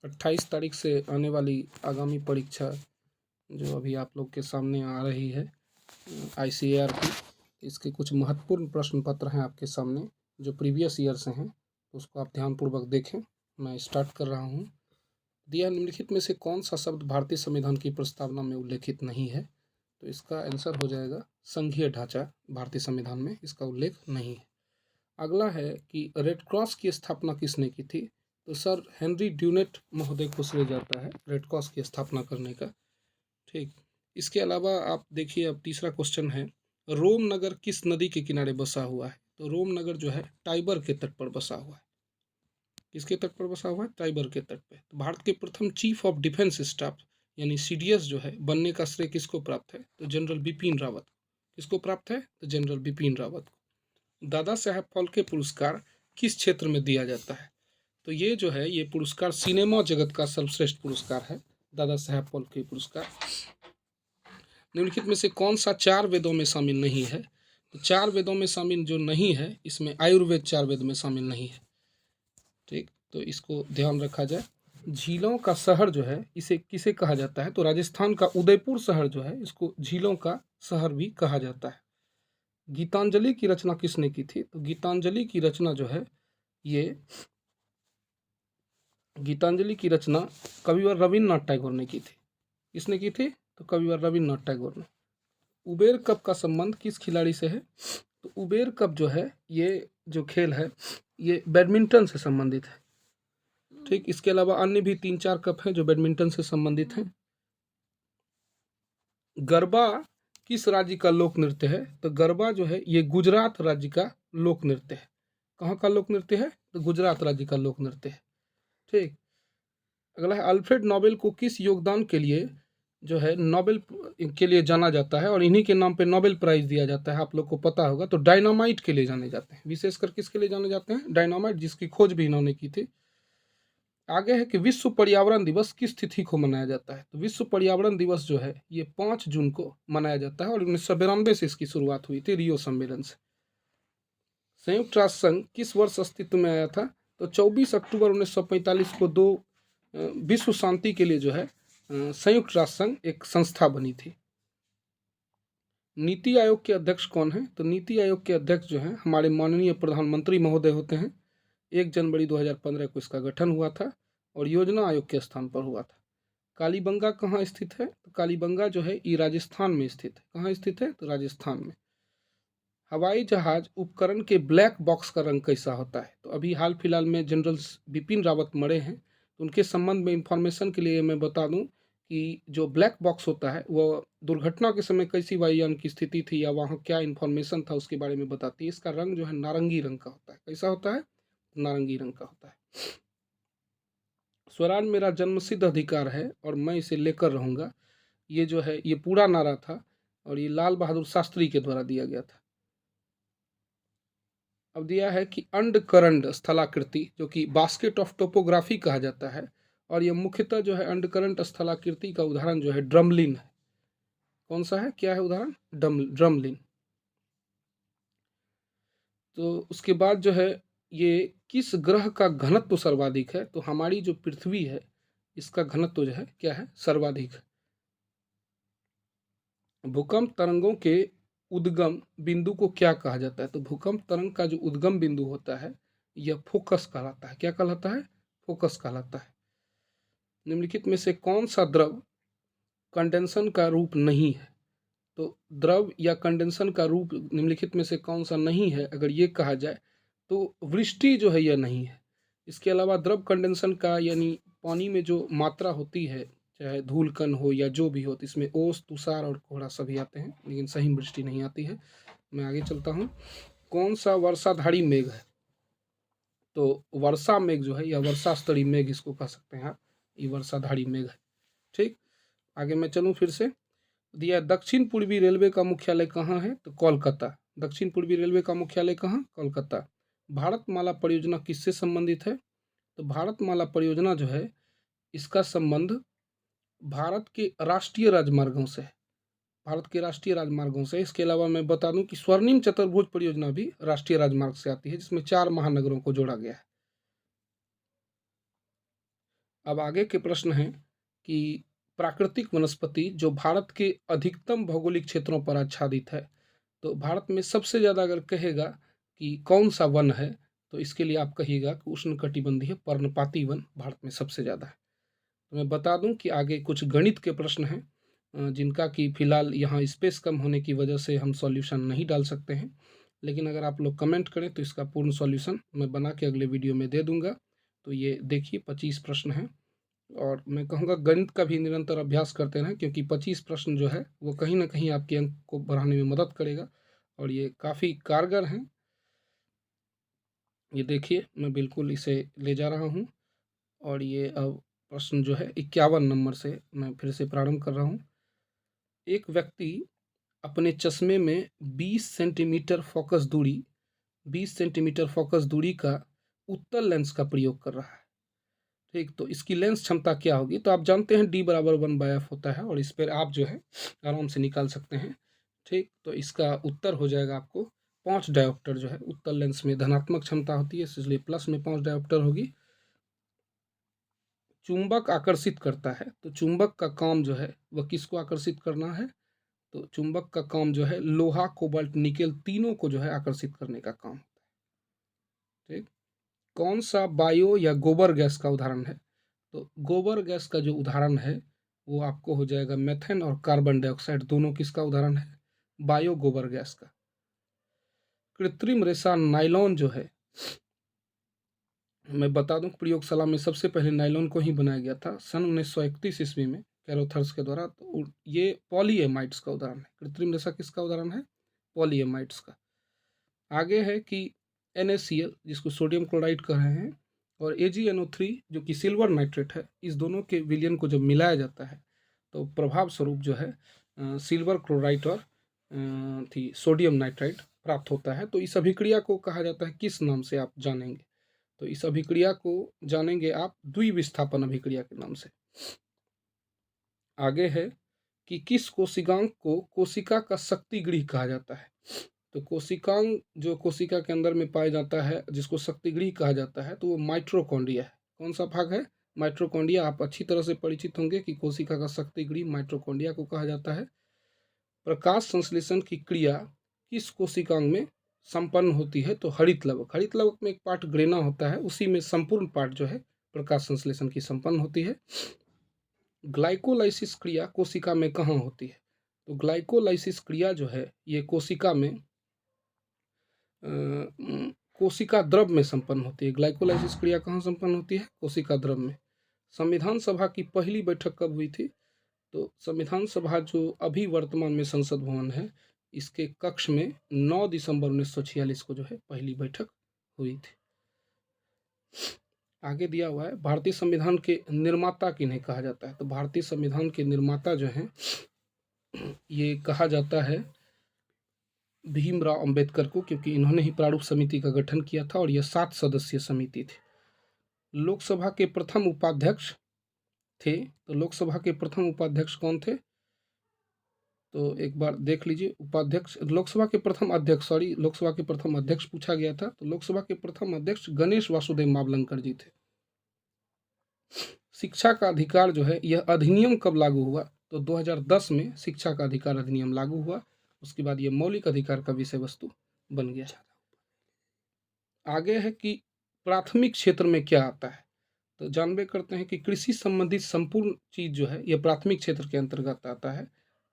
28 तारीख से आने वाली आगामी परीक्षा जो अभी आप लोग के सामने आ रही है ICAR की, इसके कुछ महत्वपूर्ण प्रश्न पत्र हैं आपके सामने जो प्रीवियस ईयर से हैं, तो उसको आप ध्यानपूर्वक देखें। मैं स्टार्ट कर रहा हूँ। दिया निम्नलिखित में से कौन सा शब्द भारतीय संविधान की प्रस्तावना में उल्लेखित नहीं है? तो इसका आंसर हो जाएगा संघीय ढांचा। भारतीय संविधान में इसका उल्लेख नहीं है। अगला है कि रेड क्रॉस की स्थापना किसने की थी? तो सर हेनरी ड्यूनेट महोदय को श्रेय जाता है रेड क्रॉस की स्थापना करने का। ठीक, इसके अलावा आप देखिए, अब तीसरा क्वेश्चन है, रोम नगर किस नदी के किनारे बसा हुआ है? तो रोम नगर जो है टाइबर के तट पर बसा हुआ है। किसके तट पर बसा हुआ है? टाइबर के तट पे। तो भारत के प्रथम चीफ ऑफ डिफेंस स्टाफ यानी CDS जो है बनने का श्रेय किसको प्राप्त है? तो जनरल बिपिन रावत। किसको प्राप्त है? तो जनरल बिपिन रावत को। दादा साहेब फाल्के पुरस्कार किस क्षेत्र में दिया जाता है? तो ये जो है, ये पुरस्कार सिनेमा जगत का सर्वश्रेष्ठ पुरस्कार है, दादा साहेब फाल्के पुरस्कार। निम्नलिखित में से कौन सा 4 वेदों में शामिल नहीं है? तो 4 वेदों में शामिल जो नहीं है, इसमें आयुर्वेद 4 वेद में शामिल नहीं है। ठीक, तो इसको ध्यान रखा जाए। झीलों का शहर जो है, इसे किसे कहा जाता है? तो राजस्थान का उदयपुर शहर जो है, इसको झीलों का शहर भी कहा जाता है। गीतांजलि की रचना किसने की थी? तो गीतांजलि की रचना जो है, ये गीतांजलि की रचना कविवर रविन्द्रनाथ टैगोर ने की थी। किसने की थी? तो कविवर रविन्द्रनाथ टैगोर ने। उबेर कप का संबंध किस खिलाड़ी से है? तो उबेर कप जो है, ये जो खेल है, ये बैडमिंटन से संबंधित है। ठीक, इसके अलावा अन्य भी 3-4 कप हैं जो बैडमिंटन से संबंधित हैं। गरबा किस राज्य का लोक नृत्य है? तो गरबा जो है, ये गुजरात राज्य का लोक नृत्य है। कहाँ का लोक नृत्य है? तो गुजरात राज्य का लोक नृत्य है। ठीक, अगला है, अल्फ्रेड नोबेल को किस योगदान के लिए जो है नोबेल के लिए जाना जाता है और इन्हीं के नाम पे नोबेल प्राइज दिया जाता है? आप लोग को पता होगा। तो डायनामाइट के लिए जाने जाते हैं, विशेषकर किसके लिए जाने जाते हैं? डायनामाइट, जिसकी खोज भी इन्होंने की थी। आगे है कि विश्व पर्यावरण दिवस किस तिथि को मनाया जाता है? तो विश्व पर्यावरण दिवस जो है, ये 5 जून को मनाया जाता है और 1992 से इसकी शुरुआत हुई थी, रियो सम्मेलन से। संयुक्त राष्ट्र संघ किस वर्ष अस्तित्व में आया था? तो 24 अक्टूबर 1945 को विश्व शांति के लिए जो है संयुक्त राष्ट्र संघ एक संस्था बनी थी। नीति आयोग के अध्यक्ष कौन है? तो नीति आयोग के अध्यक्ष जो है हमारे माननीय प्रधानमंत्री महोदय होते हैं। 1 जनवरी 2015 को इसका गठन हुआ था और योजना आयोग के स्थान पर हुआ था। कालीबंगा कहाँ स्थित है? तो कालीबंगा जो है, ये राजस्थान में स्थित है। कहाँ स्थित है? तो राजस्थान में। हवाई जहाज उपकरण के ब्लैक बॉक्स का रंग कैसा होता है? तो अभी हाल फिलहाल में जनरल बिपिन रावत मरे हैं, तो उनके संबंध में इंफॉर्मेशन के लिए मैं बता दूं कि जो ब्लैक बॉक्स होता है, वो दुर्घटना के समय कैसी वायुयान की स्थिति थी या वहाँ क्या इन्फॉर्मेशन था उसके बारे में बताती है। इसका रंग जो है नारंगी रंग का होता है। कैसा होता है? नारंगी रंग का होता है। स्वराज मेरा जन्मसिद्ध अधिकार है और मैं इसे लेकर रहूंगा, ये जो है, ये पूरा नारा था और ये लाल बहादुर शास्त्री के द्वारा दिया गया था। अब दिया है कि अंडकरंड स्थलाकृति, जो कि बास्केट ऑफ टोपोग्राफी कहा जाता है, और ये मुख्यतः जो है अंडकरंड स्थलाकृति का उदाहरण जो है ड्रमलिन है। कौन सा है? क्या है उदाहरण? ड्रमलिन। तो उसके बाद जो है, ये किस ग्रह का घनत्व सर्वाधिक है? तो हमारी जो पृथ्वी है, इसका घनत्व जो है क्या है? सर्वाधिक है। भूकंप तरंगों के उद्गम बिंदु को क्या कहा जाता है? तो भूकंप तरंग का जो उद्गम बिंदु होता है, यह फोकस कहलाता है। क्या कहलाता है? फोकस कहलाता है। निम्नलिखित में से कौन सा द्रव कंडेंसन का रूप नहीं है? तो द्रव या कंडेंसन का रूप निम्नलिखित में से कौन सा नहीं है, अगर ये कहा जाए तो वृष्टि जो है यह नहीं है। इसके अलावा द्रव कंडेंसन का यानी पानी में जो मात्रा होती है, चाहे धूल कण हो या जो भी हो, तो इसमें ओस, तुषार और कोहरा सभी आते हैं, लेकिन सही वृष्टि नहीं आती है। मैं आगे चलता हूँ। कौन सा वर्षाधारी मेघ है? तो वर्षा मेघ जो है, या वर्षा स्तरीय मेघ इसको कह सकते हैं आप, ये वर्षाधारी मेघ है। ठीक, आगे मैं चलूँ फिर से। दिया दक्षिण पूर्वी रेलवे का मुख्यालय कहाँ है? तो कोलकाता। दक्षिण पूर्वी रेलवे का मुख्यालय कहाँ? कोलकाता। भारतमाला परियोजना किससे संबंधित है? तो भारतमाला परियोजना जो है, इसका संबंध भारत के राष्ट्रीय राजमार्गों से है। भारत के राष्ट्रीय राजमार्गों से। इसके अलावा मैं बता दूं कि स्वर्णिम चतुर्भुज परियोजना भी राष्ट्रीय राजमार्ग से आती है, जिसमें 4 महानगरों को जोड़ा गया है। अब आगे के प्रश्न हैं कि प्राकृतिक वनस्पति जो भारत के अधिकतम भौगोलिक क्षेत्रों पर आच्छादित है, तो भारत में सबसे ज़्यादा अगर कहेगा कि कौन सा वन है, तो इसके लिए आप कहिएगा कि उष्णकटिबंधीय पर्णपाती वन भारत में सबसे ज़्यादा है। तो मैं बता दूं कि आगे कुछ गणित के प्रश्न हैं जिनका कि फिलहाल यहाँ स्पेस कम होने की वजह से हम सॉल्यूशन नहीं डाल सकते हैं, लेकिन अगर आप लोग कमेंट करें तो इसका पूर्ण सॉल्यूशन मैं बना के अगले वीडियो में दे दूंगा। तो ये देखिए 25 प्रश्न हैं और मैं कहूँगा गणित का भी निरंतर अभ्यास करते रहें, क्योंकि 25 प्रश्न जो है वो कहीं ना कहीं आपके अंक को बढ़ाने में मदद करेगा और ये काफ़ी कारगर हैं। ये देखिए मैं बिल्कुल इसे ले जा रहा हूँ और ये अब प्रश्न जो है 51 नंबर से मैं फिर से प्रारंभ कर रहा हूँ। एक व्यक्ति अपने चश्मे में 20 सेंटीमीटर फोकस दूरी का उत्तल लेंस का प्रयोग कर रहा है। ठीक, तो इसकी लेंस क्षमता क्या होगी? तो आप जानते हैं D बराबर 1/f होता है और इस पर आप जो है आराम से निकाल सकते हैं। ठीक, तो इसका उत्तर हो जाएगा आपको 5 डायोप्टर जो है उत्तल लेंस में धनात्मक क्षमता होती है, इसलिए प्लस में 5 डायोप्टर होगी। चुंबक आकर्षित करता है, तो चुंबक का काम जो है वह किसको आकर्षित करना है? तो चुंबक का काम जो है लोहा, कोबाल्ट, निकेल तीनों को जो है आकर्षित करने का काम होता है। ठीक, कौन सा बायो या गोबर गैस का उदाहरण है? तो गोबर गैस का जो उदाहरण है वो आपको हो जाएगा मेथेन और कार्बन डाइऑक्साइड दोनों किसका उदाहरण है? बायो गोबर गैस का। कृत्रिम रेशा नायलॉन जो है, मैं बता दूं प्रयोगशाला में सबसे पहले नायलॉन को ही बनाया गया था सन 1931 ईस्वी में कैरोथर्स के द्वारा। तो ये पॉलीएमाइड्स का उदाहरण है। कृत्रिम रेशा किसका उदाहरण है? पॉलीएमाइड्स का। आगे है कि NaCl जिसको सोडियम क्लोराइड कह रहे हैं और AgNO3 जो कि सिल्वर नाइट्रेट है, इस दोनों के विलयन को जब मिलाया जाता है तो प्रभाव स्वरूप जो है सिल्वर क्लोराइड और सोडियम नाइट्राइड प्राप्त होता है। तो इस अभिक्रिया को कहा जाता है, किस नाम से आप जानेंगे? तो इस अभिक्रिया को जानेंगे आप द्विविस्थापन अभिक्रिया के नाम से। आगे है कि किस कोशिकांग को कोशिका का शक्ति गृह कहा जाता है? तो कोशिकांग जो कोशिका के अंदर में पाया जाता है जिसको शक्ति गृह कहा जाता है, तो वो माइट्रोकॉन्ड्रिया है। कौन सा भाग है? माइट्रोकॉन्ड्रिया। आप अच्छी तरह से परिचित होंगे कि कोशिका का शक्ति गृह माइट्रोकॉन्ड्रिया को कहा जाता है। प्रकाश संश्लेषण की क्रिया किस कोशिकांग में संपन्न होती है? तो हरित लवक। हरित लवक में एक पार्ट ग्रेना होता है, उसी में संपूर्ण पार्ट जो है प्रकाश संश्लेषण की संपन्न होती है। ग्लाइकोलाइसिस क्रिया कोशिका में कहाँ होती है? तो ग्लाइकोलाइसिस क्रिया जो है ये कोशिका में कोशिका द्रव में संपन्न होती है। ग्लाइकोलाइसिस क्रिया कहाँ संपन्न होती है? कोशिका द्रव में। संविधान सभा की पहली बैठक कब हुई थी? तो संविधान सभा जो अभी वर्तमान में संसद भवन है, इसके कक्ष में 9 दिसंबर 1946 को जो है पहली बैठक हुई थी। आगे दिया हुआ है भारतीय संविधान के निर्माता किन्हें कहा जाता है? तो भारतीय संविधान के निर्माता जो हैं ये कहा जाता है भीमराव अंबेडकर को, क्योंकि इन्होंने ही प्रारूप समिति का गठन किया था और यह 7 सदस्यीय समिति थी। लोकसभा के प्रथम उपाध्यक्ष थे, तो लोकसभा के प्रथम उपाध्यक्ष कौन थे? तो एक बार देख लीजिए। लोकसभा के प्रथम अध्यक्ष पूछा गया था, तो लोकसभा के प्रथम अध्यक्ष गणेश वासुदेव मावलंकर जी थे। शिक्षा का अधिकार जो है यह अधिनियम कब लागू हुआ? तो 2010 में शिक्षा का अधिकार अधिनियम लागू हुआ। उसके बाद ये मौलिक अधिकार का विषय वस्तु बन गया। आगे है कि प्राथमिक क्षेत्र में क्या आता है? तो जानबे करते हैं कि कृषि संबंधित संपूर्ण चीज जो है यह प्राथमिक क्षेत्र के अंतर्गत आता है।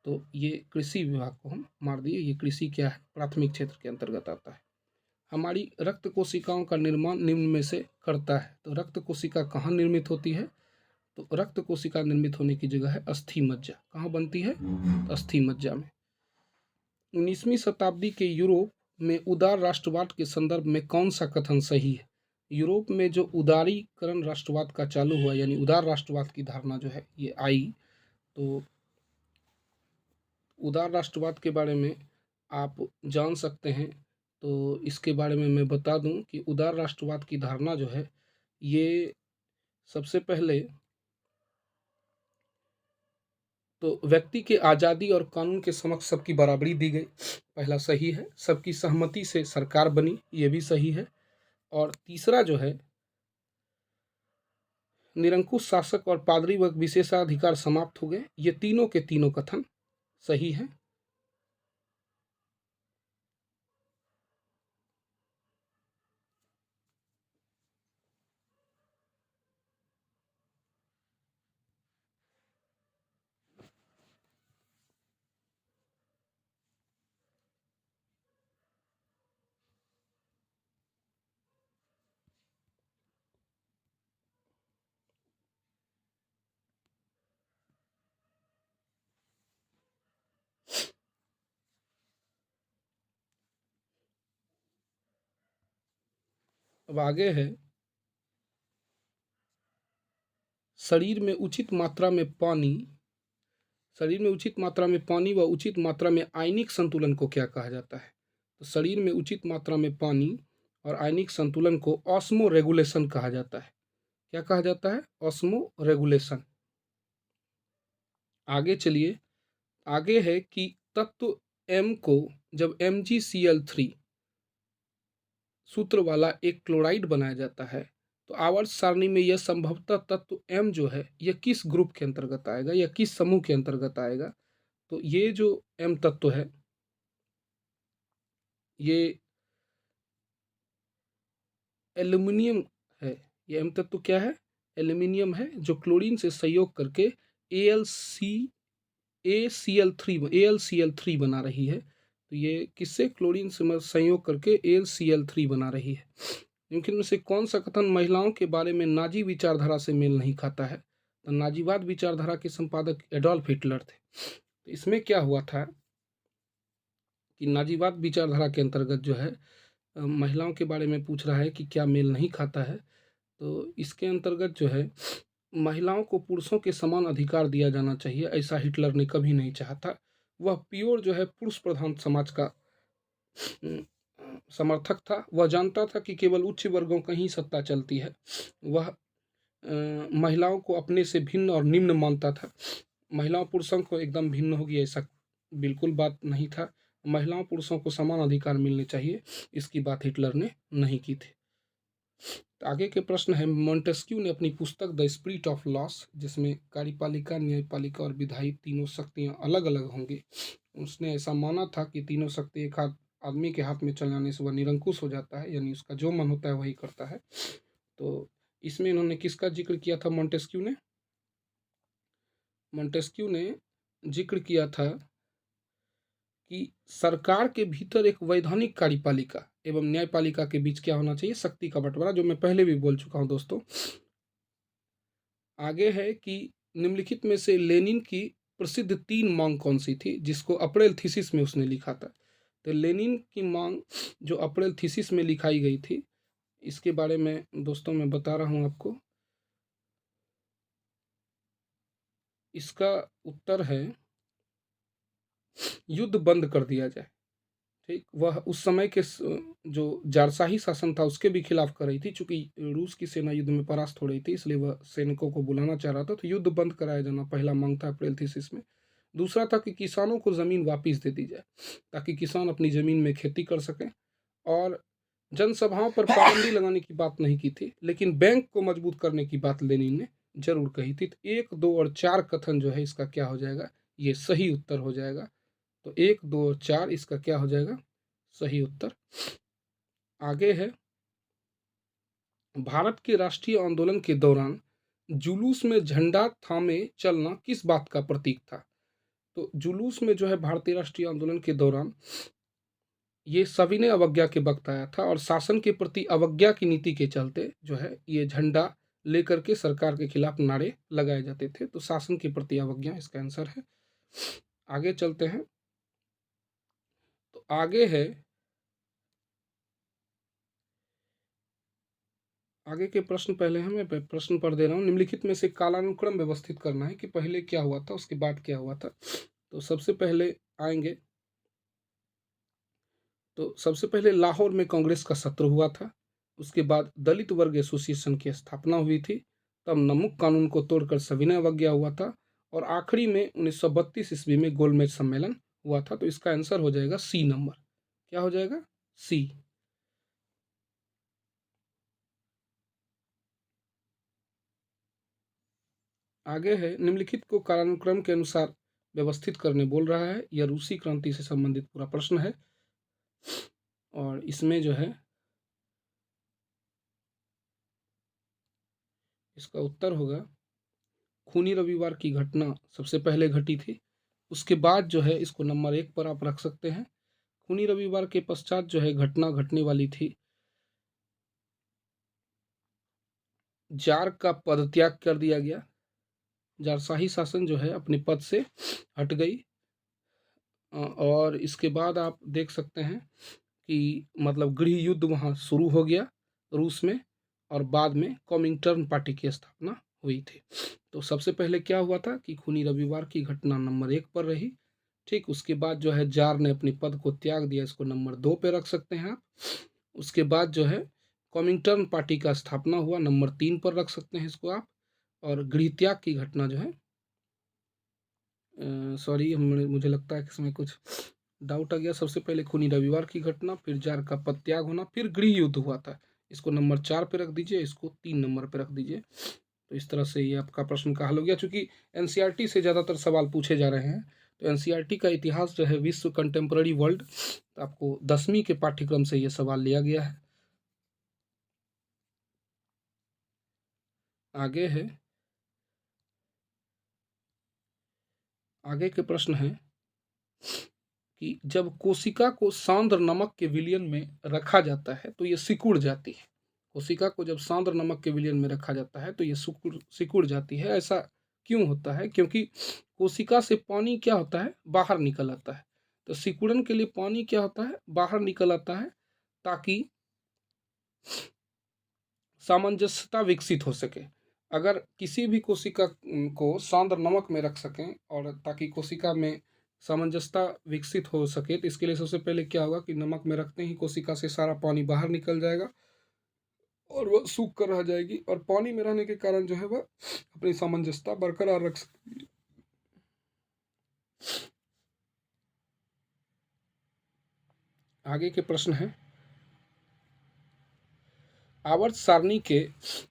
तो ये कृषि विभाग को हम मार दिए, ये कृषि क्या है? प्राथमिक क्षेत्र के अंतर्गत आता है। हमारी रक्त कोशिकाओं का निर्माण निम्न में से करता है। तो रक्त कोशिका कहाँ निर्मित होती है? तो रक्त कोशिका निर्मित होने की जगह है अस्थि मज्जा। कहाँ बनती है? तो अस्थि मज्जा में। 19वीं शताब्दी के यूरोप में उदार राष्ट्रवाद के संदर्भ में कौन सा कथन सही है? यूरोप में जो उदारीकरण राष्ट्रवाद का चालू हुआ, यानी उदार राष्ट्रवाद की धारणा जो है ये आई, तो उदार राष्ट्रवाद के बारे में आप जान सकते हैं। तो इसके बारे में मैं बता दूं कि उदार राष्ट्रवाद की धारणा जो है ये सबसे पहले तो व्यक्ति के आज़ादी और कानून के समक्ष सबकी बराबरी दी गई, पहला सही है। सबकी सहमति से सरकार बनी, ये भी सही है। और तीसरा जो है निरंकुश शासक और पादरी व विशेषाधिकार समाप्त हो गए। ये तीनों के तीनों कथन सही है। अब आगे है, शरीर में उचित मात्रा में पानी व उचित मात्रा में आयनिक संतुलन को क्या कहा जाता है? तो शरीर में उचित मात्रा में पानी और आयनिक संतुलन को ऑस्मो रेगुलेशन कहा जाता है। क्या कहा जाता है? Osmo regulation. आगे चलिए, आगे है कि तत्व M को जब MgCl3 सूत्र वाला एक क्लोराइड बनाया जाता है तो आवर्त सारणी में यह संभवतः तत्व M जो है यह किस ग्रुप के अंतर्गत आएगा या किस समूह के अंतर्गत आएगा? तो ये जो M तत्व है ये एल्यूमिनियम है। ये M तत्व क्या है? एल्यूमिनियम है, जो क्लोरीन से संयोग करके AlCl3 बना रही है। तो ये किससे? क्लोरीन से संयोग करके AlCl3 बना रही है। निम्नलिखित में से कौन सा कथन महिलाओं के बारे में नाजी विचारधारा से मेल नहीं खाता है? तो नाजीवाद विचारधारा के संपादक एडोल्फ हिटलर थे। तो इसमें क्या हुआ था कि नाजीवाद विचारधारा के अंतर्गत जो है महिलाओं के बारे में पूछ रहा है कि क्या मेल नहीं खाता है। तो इसके अंतर्गत जो है महिलाओं को पुरुषों के समान अधिकार दिया जाना चाहिए, ऐसा हिटलर ने कभी नहीं चाहा था। वह प्योर जो है पुरुष प्रधान समाज का समर्थक था। वह जानता था कि केवल उच्च वर्गों का ही सत्ता चलती है। वह महिलाओं को अपने से भिन्न और निम्न मानता था। महिलाओं पुरुषों को एकदम भिन्न होगी ऐसा बिल्कुल बात नहीं था। महिलाओं पुरुषों को समान अधिकार मिलने चाहिए, इसकी बात हिटलर ने नहीं की थी। तो आगे के प्रश्न है, मोंटेस्क्यू ने अपनी पुस्तक द स्पिरिट ऑफ लॉस, जिसमें कार्यपालिका, न्यायपालिका और विधायी तीनों शक्तियां अलग अलग होंगी, उसने ऐसा माना था कि तीनों शक्ति एक आदमी के हाथ में चल जाने से वह निरंकुश हो जाता है, यानी उसका जो मन होता है वही करता है। तो इसमें इन्होंने किसका जिक्र किया था? मोंटेस्क्यू ने जिक्र किया था कि सरकार के भीतर एक वैधानिक कार्यपालिका एवं न्यायपालिका के बीच क्या होना चाहिए? शक्ति का बंटवारा, जो मैं पहले भी बोल चुका हूं दोस्तों। आगे है कि निम्नलिखित में से लेनिन की प्रसिद्ध 3 मांग कौन सी थी, जिसको अप्रैल थीसिस में उसने लिखा था? तो लेनिन की मांग जो अप्रैल थीसिस में लिखाई गई थी, इसके बारे में दोस्तों मैं बता रहा हूं आपको। इसका उत्तर है युद्ध बंद कर दिया जाए। ठीक, वह उस समय के जो जारशाही शासन था उसके भी खिलाफ कर रही थी। चूंकि रूस की सेना युद्ध में परास्त हो रही थी, इसलिए वह सैनिकों को बुलाना चाह रहा था। तो युद्ध बंद कराया जाना पहला मांग था अप्रैल थीसिस में। दूसरा था कि किसानों को ज़मीन वापस दे दी जाए, ताकि किसान अपनी ज़मीन में खेती कर सकें। और जनसभाओं पर पाबंदी लगाने की बात नहीं की थी, लेकिन बैंक को मजबूत करने की बात लेनिन ने जरूर कही थी। तो 1, 2 और 4 कथन जो है इसका क्या हो जाएगा? ये सही उत्तर हो जाएगा। तो 1, 2 और 4 इसका क्या हो जाएगा? सही उत्तर। आगे है, भारत के राष्ट्रीय आंदोलन के दौरान जुलूस में झंडा थामे चलना किस बात का प्रतीक था? तो जुलूस में जो है भारतीय राष्ट्रीय आंदोलन के दौरान ये सविनय अवज्ञा के वक्त आया था, और शासन के प्रति अवज्ञा की नीति के चलते जो है ये झंडा लेकर के सरकार के खिलाफ नारे लगाए जाते थे। तो शासन के प्रति अवज्ञा इसका आंसर है। आगे चलते हैं। तो आगे है, आगे के प्रश्न पहले हैं, मैं प्रश्न पढ़ दे रहा हूँ। निम्नलिखित में से कालानुक्रम व्यवस्थित करना है कि पहले क्या हुआ था उसके बाद क्या हुआ था। तो सबसे पहले आएंगे, तो सबसे पहले लाहौर में कांग्रेस का सत्र हुआ था। उसके बाद दलित वर्ग एसोसिएशन की स्थापना हुई थी। तब नमक कानून को तोड़कर सविनय अवज्ञा हुआ था। और आखिरी में 1932 ईस्वी में गोलमेज सम्मेलन हुआ था। तो इसका आंसर हो जाएगा सी नंबर। क्या हो जाएगा? सी। आगे है, निम्नलिखित को कालानुक्रम के अनुसार व्यवस्थित करने बोल रहा है। यह रूसी क्रांति से संबंधित पूरा प्रश्न है और इसमें जो है इसका उत्तर होगा खूनी रविवार की घटना सबसे पहले घटी थी। उसके बाद जो है इसको नंबर 1 पर आप रख सकते हैं। खूनी रविवार के पश्चात जो है घटना घटने वाली थी, जार का पदत्याग कर दिया गया, जारशाही शासन जो है अपने पद से हट गई। और इसके बाद आप देख सकते हैं कि मतलब गृह युद्ध वहाँ शुरू हो गया रूस में, और बाद में कॉमिंटर्न पार्टी की स्थापना हुई थी। तो सबसे पहले क्या हुआ था कि खूनी रविवार की घटना नंबर 1 पर रही। ठीक, उसके बाद जो है जार ने अपने पद को त्याग दिया, इसको नंबर 2 पे रख सकते हैं आप। उसके बाद जो है कॉमिंटर्न पार्टी का स्थापना हुआ, नंबर 3 पर रख सकते हैं इसको आप। और गृह त्याग की घटना जो है, सॉरी मुझे लगता है कि इसमें कुछ डाउट आ गया। सबसे पहले खूनी रविवार की घटना, फिर जार का पद त्याग होना, फिर गृह युद्ध हुआ था। इसको नंबर 4 पे रख दीजिए, इसको 3 नंबर पे रख दीजिए। तो इस तरह से ये आपका प्रश्न का हल हो गया। चूंकि एनसीईआरटी से ज़्यादातर सवाल पूछे जा रहे हैं, तो एनसीईआरटी का इतिहास जो है विश्व कंटेम्प्रेरी वर्ल्ड, तो आपको 10वीं के पाठ्यक्रम से ये सवाल लिया गया है। आगे है, आगे के प्रश्न है कि जब कोशिका को सांद्र नमक के विलयन में रखा जाता है तो ये सिकुड़ जाती है। कोशिका को जब सांद्र नमक के विलयन में रखा जाता है तो ये सिकुड़ जाती है। ऐसा क्यों होता है? क्योंकि कोशिका से पानी क्या होता है, बाहर निकल आता है। तो सिकुड़न के लिए पानी क्या होता है, बाहर निकल आता है, ताकि सामंजस्यता विकसित हो सके। अगर किसी भी कोशिका को सांद्र नमक में रख सकें और ताकि कोशिका में सामंजस्यता विकसित हो सके, तो इसके लिए सबसे पहले क्या होगा कि नमक में रखते ही कोशिका से सारा पानी बाहर निकल जाएगा और वह सूख कर रह जाएगी, और पानी में रहने के कारण जो है वह अपनी सामंजस्यता बरकरार रख सकती है। आगे के प्रश्न है, आवर्त सारणी के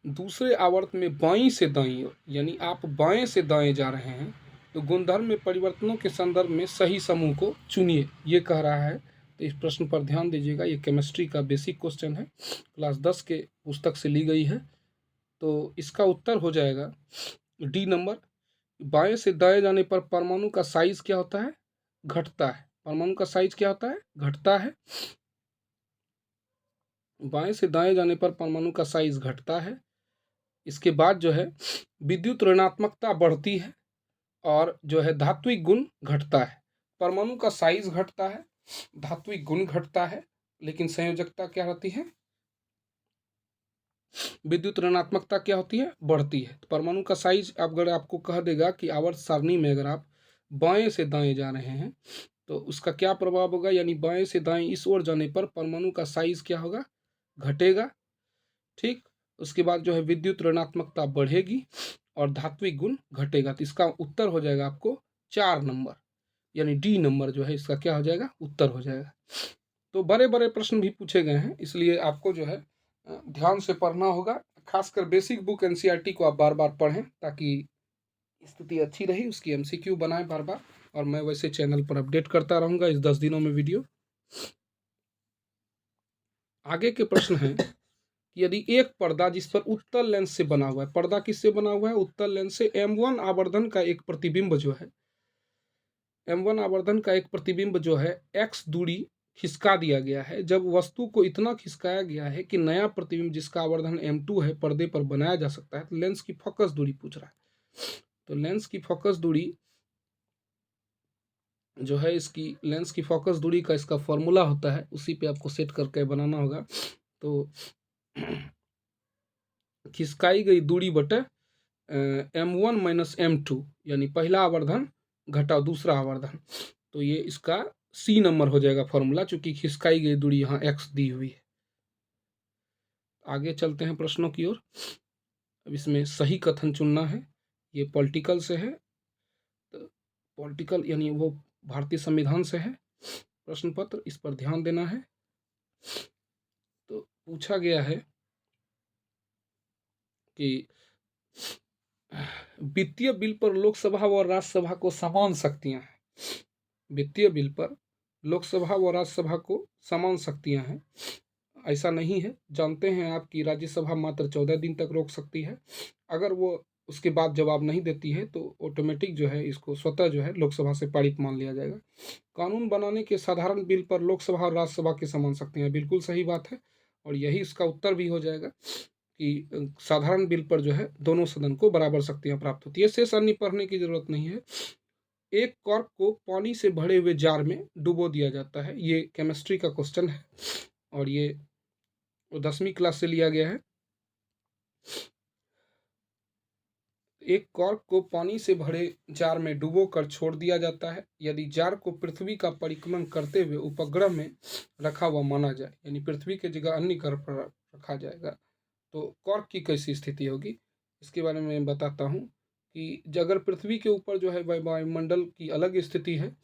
दूसरे आवर्त में बाईं से दाईं ओर, यानी आप बाएं से दाएं जा रहे हैं, तो गुणधर्म में परिवर्तनों के संदर्भ में सही समूह को चुनिए, ये कह रहा है। तो इस प्रश्न पर ध्यान दीजिएगा, ये केमिस्ट्री का बेसिक क्वेश्चन है, क्लास 10 के पुस्तक से ली गई है। तो इसका उत्तर हो जाएगा डी नंबर। बाएं से दाएं जाने पर परमाणु का साइज क्या होता है, घटता है। परमाणु का साइज क्या होता है, घटता है। बाएं से दाएं जाने पर परमाणु का साइज घटता है। इसके बाद जो है विद्युत ऋणात्मकता बढ़ती है और जो है धात्विक गुण घटता है। परमाणु का साइज घटता है, धात्विक गुण घटता है, लेकिन संयोजकता क्या होती है, विद्युत ऋणात्मकता क्या होती है, बढ़ती है। तो परमाणु का साइज अगर आपको कह देगा कि आवर्त सारणी में अगर आप बाएं से दाएं जा रहे हैं तो उसका क्या प्रभाव होगा, यानी बाएं से दाएं इस ओर जाने पर परमाणु का साइज क्या होगा, घटेगा। ठीक, उसके बाद जो है विद्युत ऋणात्मकता बढ़ेगी और धात्विक गुण घटेगा। तो इसका उत्तर हो जाएगा आपको 4 नंबर, यानी डी नंबर जो है इसका क्या हो जाएगा, उत्तर हो जाएगा। तो बड़े बड़े प्रश्न भी पूछे गए हैं, इसलिए आपको जो है ध्यान से पढ़ना होगा। खासकर बेसिक बुक एनसीईआरटी को आप बार बार पढ़ें ताकि स्थिति अच्छी रही, उसकी एमसीक्यू बनाएं बार बार। और मैं वैसे चैनल पर अपडेट करता रहूँगा इस 10 दिनों में वीडियो। आगे के प्रश्न हैं, यदि एक पर्दा जिस पर उत्तल लेंस से बना हुआ है, पर्दा किससे बना हुआ है, उत्तल लेंस से, M1 आवर्धन का एक प्रतिबिंब जो है, M1 आवर्धन का एक प्रतिबिंब जो है x दूरी खिसका दिया गया है। जब वस्तु को इतना खिसकाया गया है कि नया प्रतिबिंब जिसका आवर्धन M2 है पर्दे पर बनाया जा सकता है, तो लेंस की फोकस दूरी पूछ रहा है। तो लेंस की फोकस दूरी जो है, इसकी लेंस की फोकस दूरी का इसका फॉर्मूला होता है, उसी पे आपको सेट करके बनाना होगा। तो खिसकाई गई दूरी बटे M1 माइनस M2, यानी पहला आवर्धन घटा दूसरा आवर्धन, तो ये इसका सी नंबर हो जाएगा फॉर्मूला, चूंकि खिसकाई गई दूरी यहाँ x दी हुई है। आगे चलते हैं प्रश्नों की ओर। अब इसमें सही कथन चुनना है, ये पॉलिटिकल से है, तो पॉलिटिकल यानी वो भारतीय संविधान से है प्रश्न पत्र, इस पर ध्यान देना है। तो पूछा गया है कि वित्तीय बिल पर लोकसभा व राज्यसभा को समान शक्तियां हैं। वित्तीय बिल पर लोकसभा व राज्यसभा को समान शक्तियां हैं। ऐसा नहीं है, जानते हैं आप कि राज्यसभा मात्र 14 दिन तक रोक सकती है। अगर वो उसके बाद जवाब नहीं देती है तो ऑटोमेटिक जो है इसको स्वतः जो है लोकसभा से पारित मान लिया जाएगा। कानून बनाने के साधारण बिल पर लोकसभा और राज्यसभा की समान शक्तियां, बिल्कुल सही बात है और यही इसका उत्तर भी हो जाएगा कि साधारण बिल पर जो है दोनों सदन को बराबर शक्तियां प्राप्त होती है। शेष अन्य पढ़ने की जरूरत नहीं है। एक कॉर्क को पानी से भरे हुए जार में डुबो दिया जाता है। ये केमिस्ट्री का क्वेश्चन है और ये 10वीं क्लास से लिया गया है। एक कॉर्क को पानी से भरे जार में डुबो कर छोड़ दिया जाता है यदि जार को पृथ्वी का परिक्रमण करते हुए उपग्रह में रखा हुआ माना जाए, यानी पृथ्वी की जगह अन्य ग्रह पर रखा जाएगा तो कॉर्क की कैसी स्थिति होगी, इसके बारे में मैं बताता हूँ कि अगर पृथ्वी के ऊपर जो है वायुमंडल की अलग स्थिति है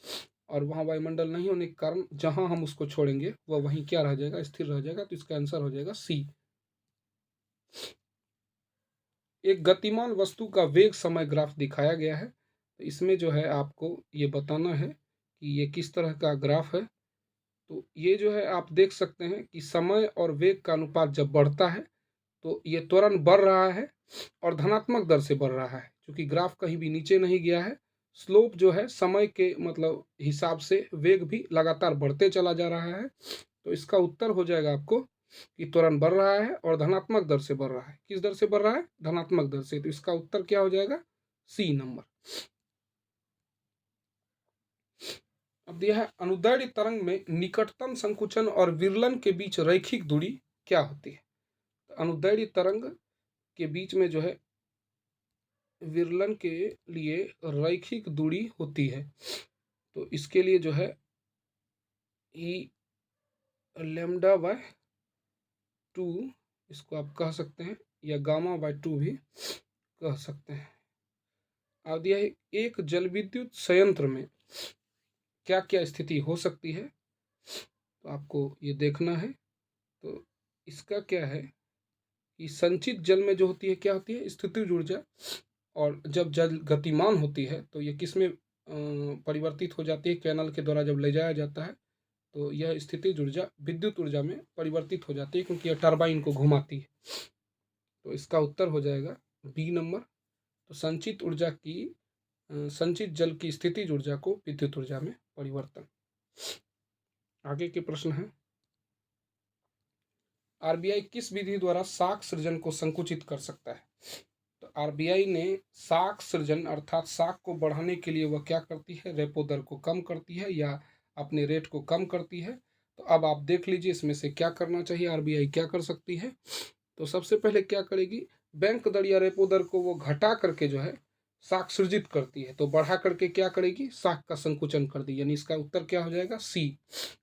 और वहाँ वायुमंडल नहीं होने के कारण जहाँ हम उसको छोड़ेंगे वह वहीं क्या रह जाएगा, स्थिर रह जाएगा। तो इसका आंसर हो जाएगा सी। एक गतिमान वस्तु का वेग समय ग्राफ दिखाया गया है। तो इसमें जो है आपको ये बताना है कि ये किस तरह का ग्राफ है। तो ये जो है आप देख सकते हैं कि समय और वेग का अनुपात जब बढ़ता है तो ये त्वरण बढ़ रहा है और धनात्मक दर से बढ़ रहा है, क्योंकि ग्राफ कहीं भी नीचे नहीं गया है। स्लोप जो है समय के मतलब हिसाब से वेग भी लगातार बढ़ते चला जा रहा है। तो इसका उत्तर हो जाएगा आपको कि त्वरण बढ़ रहा है और धनात्मक दर से बढ़ रहा है। किस दर से बढ़ रहा है? धनात्मक दर से। तो इसका उत्तर क्या हो जाएगा? C number. अब दिया है अनुदैर्ध्य तरंग में निकटतम संकुचन और विरलन के बीच रैखिक दूरी क्या होती है? तो अनुदैर्ध्य तरंग के बीच में जो है विरलन के लिए रैखिक दूरी होती है। तो इसके लिए जो है ई लैम्डा बाय 2 इसको आप कह सकते हैं या गामा बाय 2 भी कह सकते हैं। अब दिया है एक जलविद्युत संयंत्र में क्या क्या स्थिति हो सकती है, तो आपको ये देखना है। तो इसका क्या है कि संचित जल में जो होती है क्या होती है? स्थितिज ऊर्जा। और जब जल गतिमान होती है तो ये किस में परिवर्तित हो जाती है? कैनल के द्वारा जब ले जाया जाता है तो यह स्थितिज ऊर्जा विद्युत ऊर्जा में परिवर्तित हो जाती है, क्योंकि यह टरबाइन को घुमाती है। तो इसका उत्तर हो जाएगा बी नंबर। तो संचित ऊर्जा की संचित जल की स्थितिज ऊर्जा को विद्युत ऊर्जा में परिवर्तन। आगे के प्रश्न है, आरबीआई किस विधि द्वारा साख सृजन को संकुचित कर सकता है? तो आरबीआई ने साख सृजन अर्थात साख को बढ़ाने के लिए वह क्या करती है? रेपो दर को कम करती है या अपने रेट को कम करती है। तो अब आप देख लीजिए इसमें से क्या करना चाहिए, आरबीआई क्या कर सकती है। तो सबसे पहले क्या करेगी? बैंक दर या रेपो दर को वो घटा करके जो है साख सृजित करती है। तो बढ़ा करके क्या करेगी? साख का संकुचन कर दी, यानी इसका उत्तर क्या हो जाएगा? सी।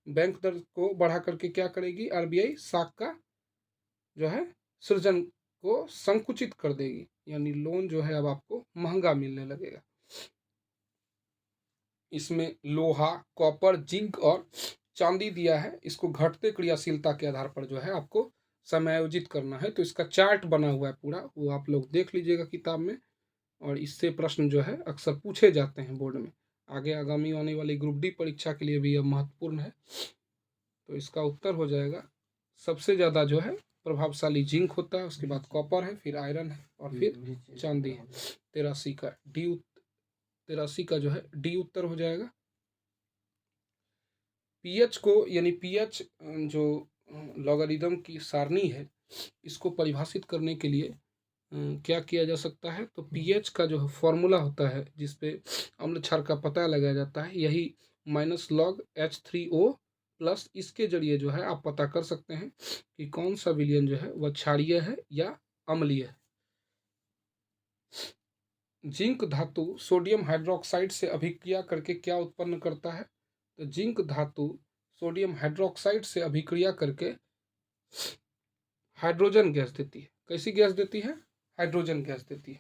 बैंक दर को बढ़ा करके क्या करेगी आरबीआई? साख का जो है सृजन को संकुचित कर देगी, यानी लोन जो है अब आपको महंगा मिलने लगेगा। इसमें लोहा, कॉपर, जिंक और चांदी दिया है। इसको घटते क्रियाशीलता के आधार पर जो है आपको समायोजित करना है। तो इसका चार्ट बना हुआ है पूरा, वो आप लोग देख लीजिएगा किताब में। और इससे प्रश्न जो है अक्सर पूछे जाते हैं बोर्ड में। आगे आगामी आने वाली ग्रुप डी परीक्षा के लिए भी यह महत्वपूर्ण है। तो इसका उत्तर हो जाएगा सबसे ज़्यादा जो है प्रभावशाली जिंक होता है, उसके बाद कॉपर है, फिर आयरन है और फिर चांदी है। 83 का डी 83 का जो है डी उत्तर हो जाएगा। पीएच को यानी पीएच जो लॉगरिदम की सारणी है इसको परिभाषित करने के लिए क्या किया जा सकता है? तो पीएच का जो फॉर्मूला होता है जिसपे अम्ल क्षार का पता लगाया जाता है, यही -log H3O प्लस, इसके जरिए जो है आप पता कर सकते हैं कि कौन सा विलयन जो है वह क्षारीय है या अम्लीय है। जिंक धातु सोडियम हाइड्रोक्साइड से अभिक्रिया करके क्या उत्पन्न करता है? तो जिंक धातु सोडियम हाइड्रोक्साइड से अभिक्रिया करके हाइड्रोजन गैस देती है। कैसी गैस देती है? हाइड्रोजन गैस देती है।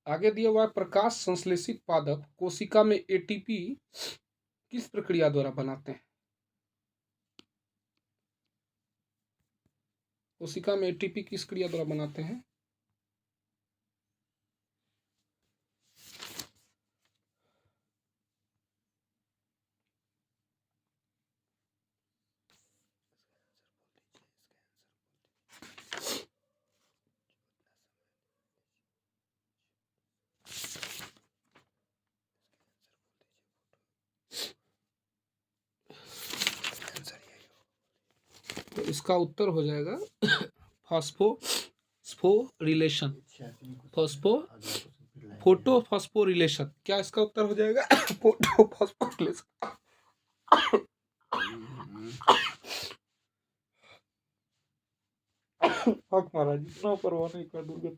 आगे दिया हुआ प्रकाश संश्लेषित पादप कोशिका में एटीपी किस प्रक्रिया द्वारा बनाते हैं? कोशिका में एटीपी किस क्रिया द्वारा बनाते हैं? तो इसका उत्तर हो जाएगा फॉस्फोरिलेशन। फोटोफॉस्फोरिलेशन। क्या इसका उत्तर हो जाएगा? फोटोफॉस्फोरिलेशन। हक महाराज, इतना परवाह नहीं कर दूंगा।